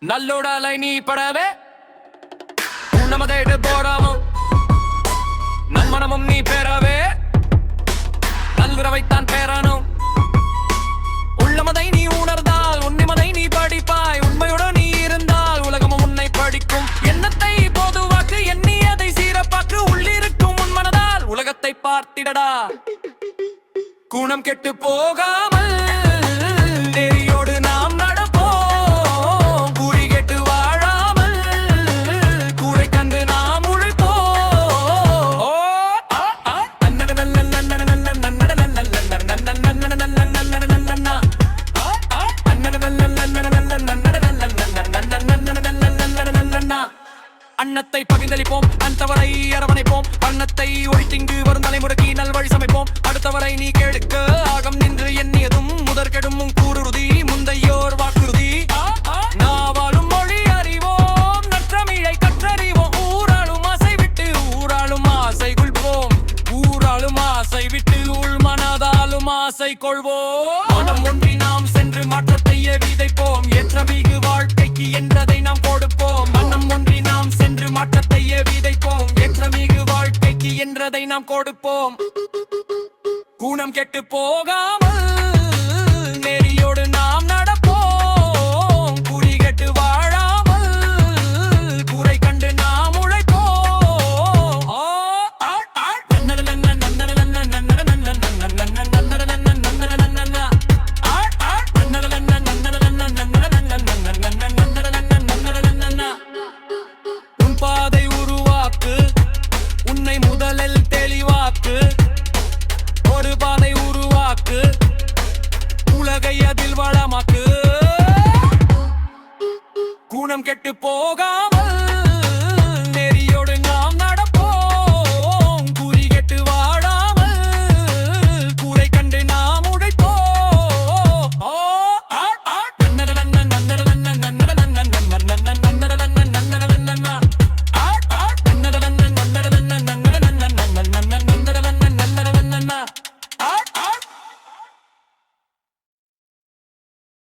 நல்லோடாலை நீ படவே உன்னமதேடு போடாமும் நன்மனமும் நீ பெறவே நல்லுறவைத்தான் பேரானும் உள்ளமதை நீ உணர்ந்தால் உன்னிமதை நீ படிப்பாய் உண்மையுடன் நீ இருந்தால் உலகமும் உன்னை படிக்கும் எண்ணத்தை பொதுவாக்கு எண்ணியதை சீரப்பாக்கு உள்ளிருக்கும் உன் மனதால் உலகத்தை பார்த்திடடா குணம் கெட்டு போகாமல் நெறியோடு நாம் நடப்போம் கூறி கெட்டு வாழாமல் கூரை கண்டு நாம் உழைப்போம் அன்னத்தை பகிர்ந்தளிப்போம் அந்தவரை அரவணைப்போம் அன்னத்தை ஒழித்திங்கு வரும் தலைமுறைக்கு நல்வழி சமைப்போம் அடுத்தவரை நீ கேட்க ஆகம் நின்று எண்ணியதும் முதற்கெடும் கூறுறுதி முந்தையோர் வாக்குறுதி நாவாலும் மொழி அறிவோம் நற்றமிழை கற்றறிவோம் ஊராளும் ஆசை விட்டு ஊராளும் ஆசை கொள்வோம் ஊராளும் ஆசை விட்டு உள் மனதாலும் ஆசை கொள்வோம் மனம் ஒன்றி நாம் சென்று மாற்றத்தை விதைப்போம் ஏற்றமிகு வாழ்க்கைக்கு என்றதை நாம் கொடுப்போம் மனம் ஒன்றி நாம் சென்று மாற்றத்தை விதைப்போம் ஏற்றமிகு வாழ்க்கைக்கு என்றதை நாம் கொடுப்போம் குணம் கெட்டு போகாம